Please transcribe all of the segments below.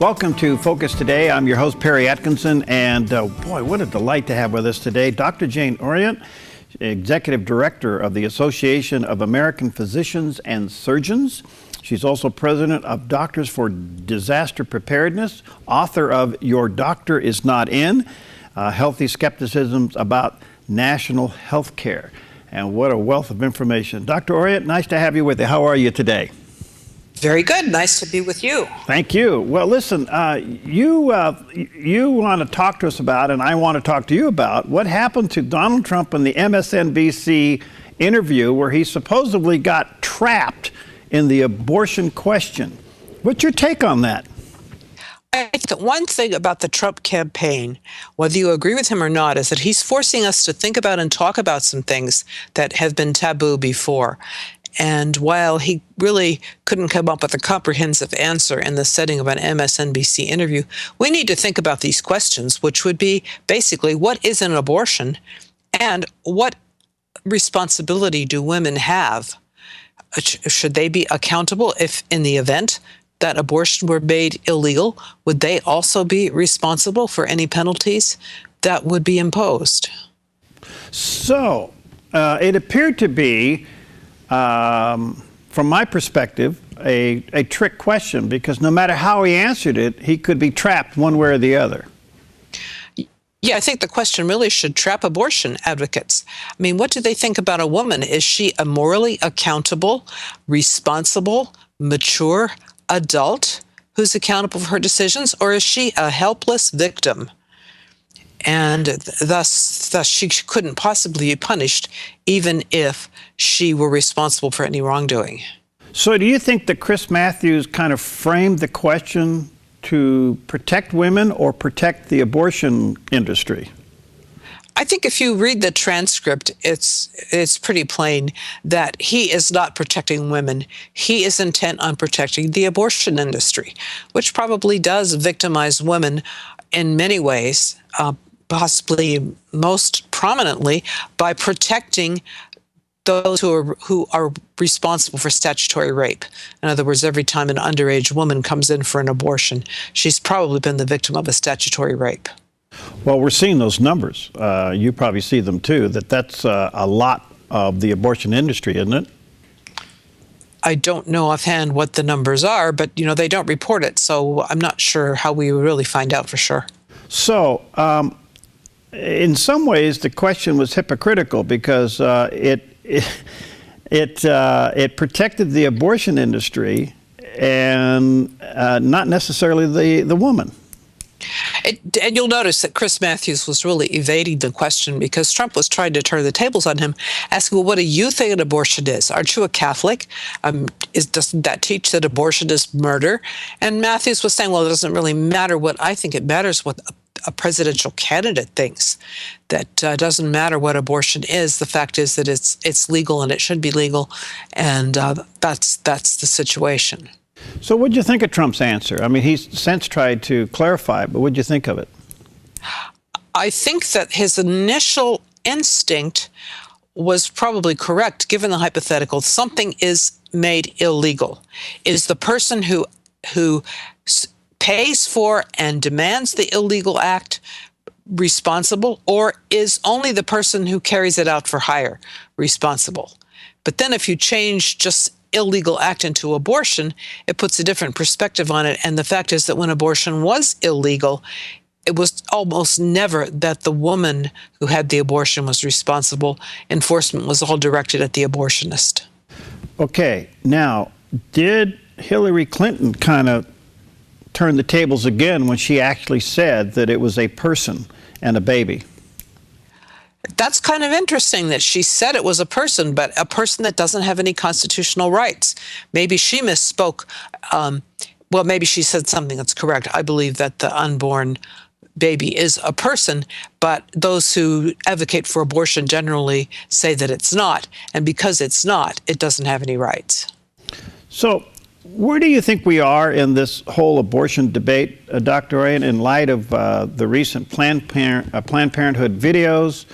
Welcome to Focus Today. I'm your host, Perry Atkinson, and boy, what a delight to have with us today Dr. Jane Orient, Executive Director of the Association of American Physicians and Surgeons. She's also President of Doctors for Disaster Preparedness, author of Your Doctor Is Not In, Healthy Skepticisms About National Health Care. And what a wealth of information. Dr. Orient, nice to have you with you. How are you today? Very good. Nice to be with you. Thank you. Well, listen, you want to talk to us about, and I want to talk to you about, what happened to Donald Trump in the MSNBC interview where he supposedly got trapped in the abortion question. What's your take on that? I think that one thing about the Trump campaign, whether you agree with him or not, is that he's forcing us to think about and talk about some things that have been taboo before. And while he really couldn't come up with a comprehensive answer in the setting of an MSNBC interview, we need to think about these questions, which would be basically, what is an abortion and what responsibility do women have? Should they be accountable if in the event that abortion were made illegal? Would they also be responsible for any penalties that would be imposed? So it appeared to be, from my perspective, a trick question, because no matter how he answered it, he could be trapped one way or the other. Yeah, I think the question really should trap abortion advocates. I mean, what do they think about a woman? Is she a morally accountable, responsible, mature adult who's accountable for her decisions, or is she a helpless victim? And thus she couldn't possibly be punished even if she were responsible for any wrongdoing. So do you think that Chris Matthews kind of framed the question to protect women or protect the abortion industry? I think if you read the transcript, it's pretty plain that he is not protecting women. He is intent on protecting the abortion industry, which probably does victimize women in many ways, possibly most prominently by protecting those who are responsible for statutory rape. In other words, every time an underage woman comes in for an abortion, she's probably been the victim of a statutory rape. Well, we're seeing those numbers. You probably see them too, that's a lot of the abortion industry, isn't it? I don't know offhand what the numbers are, but they don't report it, so I'm not sure how we really find out for sure. So, in some ways, the question was hypocritical because it protected the abortion industry and not necessarily the woman. And you'll notice that Chris Matthews was really evading the question because Trump was trying to turn the tables on him, asking, well, what do you think an abortion is? Aren't you a Catholic? Doesn't that teach that abortion is murder? And Matthews was saying, well, it doesn't really matter what I think. It matters what a presidential candidate thinks. That doesn't matter what abortion is. The fact is that it's legal and it should be legal. And that's the situation. So what did you think of Trump's answer? I mean, he's since tried to clarify, but what did you think of it? I think that his initial instinct was probably correct, given the hypothetical. Something is made illegal. Is the person who pays for and demands the illegal act responsible, or is only the person who carries it out for hire responsible? But then if you change just illegal act into abortion, it puts a different perspective on it. And the fact is that when abortion was illegal, it was almost never that the woman who had the abortion was responsible. Enforcement was all directed at the abortionist. Okay, now, did Hillary Clinton kind of turn the tables again when she actually said that it was a person and a baby? That's kind of interesting that she said it was a person, but a person that doesn't have any constitutional rights. Maybe she misspoke. Well, maybe she said something that's correct. I believe that the unborn baby is a person, but those who advocate for abortion generally say that it's not. And because it's not, it doesn't have any rights. So where do you think we are in this whole abortion debate, Dr. Orient, in light of the recent Planned Parenthood videos,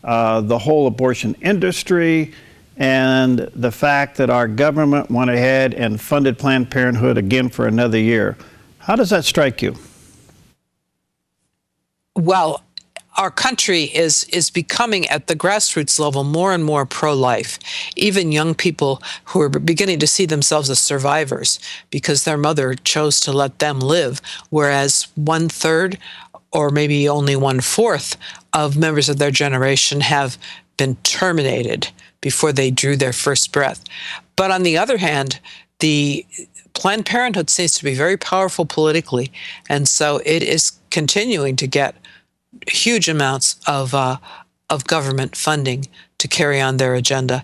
the whole abortion industry, and the fact that our government went ahead and funded Planned Parenthood again for another year? How does that strike you? Well, our country is becoming at the grassroots level more and more pro-life. Even young people who are beginning to see themselves as survivors because their mother chose to let them live, whereas 1/3 or maybe only 1/4 of members of their generation have been terminated before they drew their first breath. But on the other hand, the Planned Parenthood seems to be very powerful politically, and so it is continuing to get huge amounts of government funding to carry on their agenda.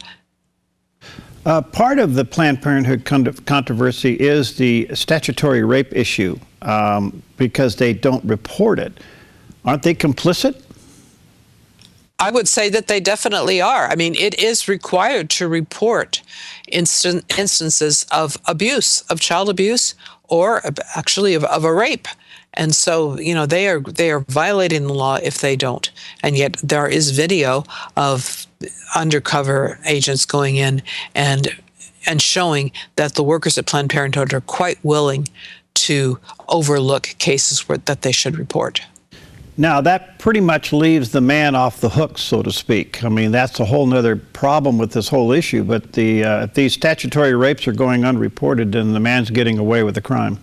Part of the Planned Parenthood controversy is the statutory rape issue because they don't report it. Aren't they complicit? I would say that they definitely are. I mean, it is required to report instances of abuse, of child abuse, or actually of a rape. And so, they are violating the law if they don't. And yet there is video of undercover agents going in and showing that the workers at Planned Parenthood are quite willing to overlook cases that they should report. Now, that pretty much leaves the man off the hook, so to speak. I mean, that's a whole nother problem with this whole issue. But if these statutory rapes are going unreported, then the man's getting away with the crime.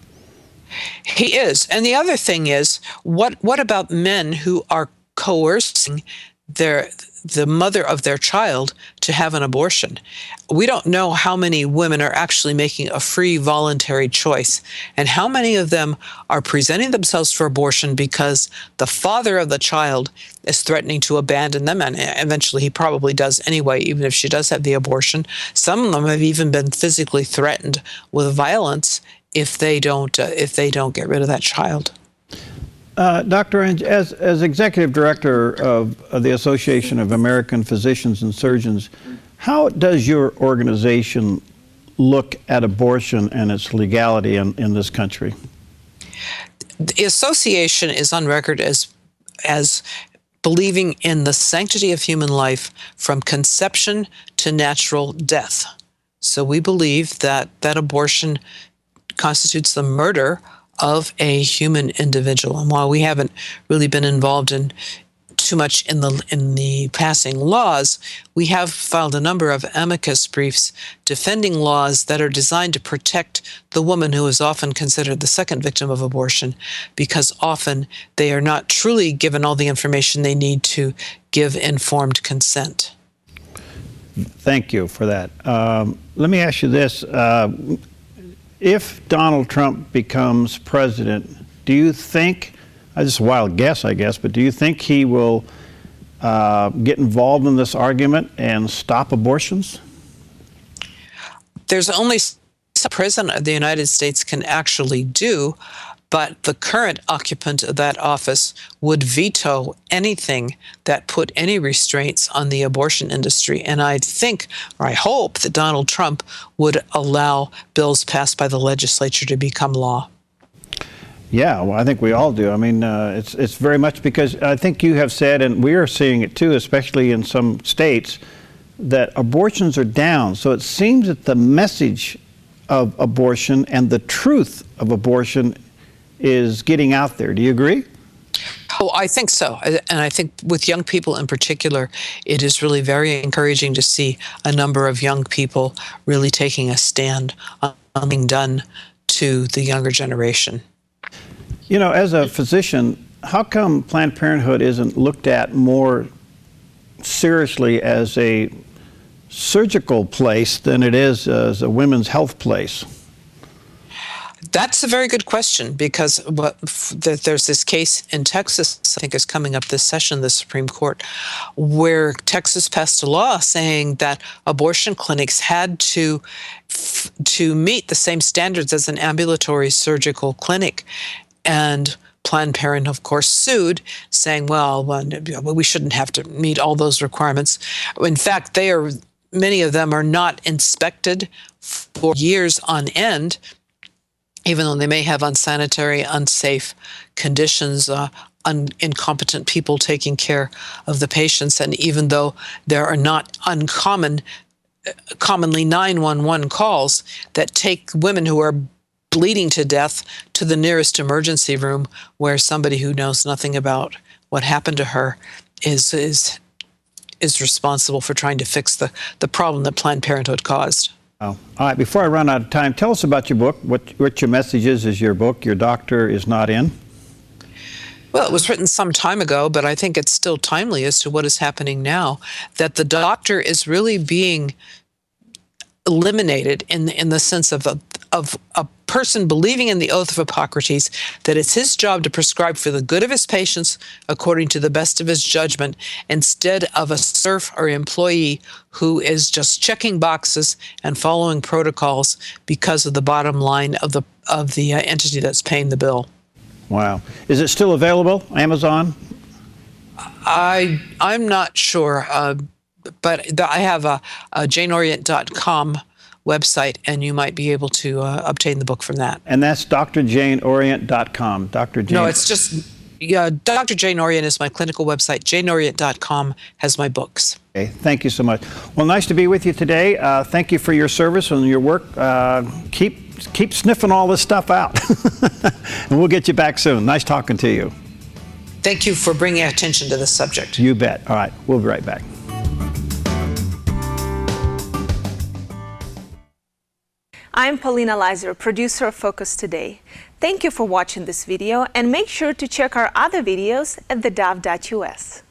He is. And the other thing is, what about men who are coercing the mother of their child to have an abortion? We don't know how many women are actually making a free voluntary choice, and how many of them are presenting themselves for abortion because the father of the child is threatening to abandon them, and eventually he probably does anyway, even if she does have the abortion. Some of them have even been physically threatened with violence if they don't get rid of that child. Dr. Inge, as Executive Director of the Association of American Physicians and Surgeons, how does your organization look at abortion and its legality in this country? The association is on record as believing in the sanctity of human life from conception to natural death. So we believe that abortion constitutes the murder of a human individual. And while we haven't really been involved in too much in the passing laws, we have filed a number of amicus briefs defending laws that are designed to protect the woman who is often considered the second victim of abortion, because often they are not truly given all the information they need to give informed consent. Thank you for that. Let me ask you this. If Donald Trump becomes president, do you think, this is a wild guess, I guess, but do you think he will get involved in this argument and stop abortions? There's only the President of the United States can actually do, but the current occupant of that office would veto anything that put any restraints on the abortion industry. And I think, or I hope, that Donald Trump would allow bills passed by the legislature to become law. Yeah, well, I think we all do. I mean, it's very much because I think you have said, and we are seeing it too, especially in some states, that abortions are down. So it seems that the message of abortion and the truth of abortion is getting out there. Do you agree? Oh, I think so. And I think with young people in particular, it is really very encouraging to see a number of young people really taking a stand on being done to the younger generation. You know, as a physician, how come Planned Parenthood isn't looked at more seriously as a surgical place than it is as a women's health place? That's a very good question, because there's this case in Texas, I think is coming up this session, the Supreme Court, where Texas passed a law saying that abortion clinics had to meet the same standards as an ambulatory surgical clinic. And Planned Parenthood, of course, sued, saying, well, we shouldn't have to meet all those requirements. In fact, many of them are not inspected for years on end, even though they may have unsanitary, unsafe conditions, incompetent people taking care of the patients, and even though there are not commonly 911 calls that take women who are bleeding to death to the nearest emergency room where somebody who knows nothing about what happened to her is responsible for trying to fix the problem that Planned Parenthood caused. Oh. All right, before I run out of time, tell us about your book, what your message is your book, Your Doctor Is Not In. Well, it was written some time ago, but I think it's still timely as to what is happening now, that the doctor is really being eliminated in the sense of a person believing in the oath of Hippocrates that it's his job to prescribe for the good of his patients according to the best of his judgment, instead of a serf or employee who is just checking boxes and following protocols because of the bottom line of the entity that's paying the bill. Wow. Is it still available? Amazon? I'm not sure, but I have a JaneOrient.com website, and you might be able to obtain the book from that. And that's drjaneorient.com. Dr. Jane. No, it's just Dr. Jane Orient is my clinical website. JaneOrient.com has my books. Okay, thank you so much. Well, nice to be with you today. Thank you for your service and your work. Keep sniffing all this stuff out, and we'll get you back soon. Nice talking to you. Thank you for bringing attention to this subject. You bet. All right, we'll be right back. I'm Paulina Leiser, producer of Focus Today. Thank you for watching this video, and make sure to check our other videos at theDove.us.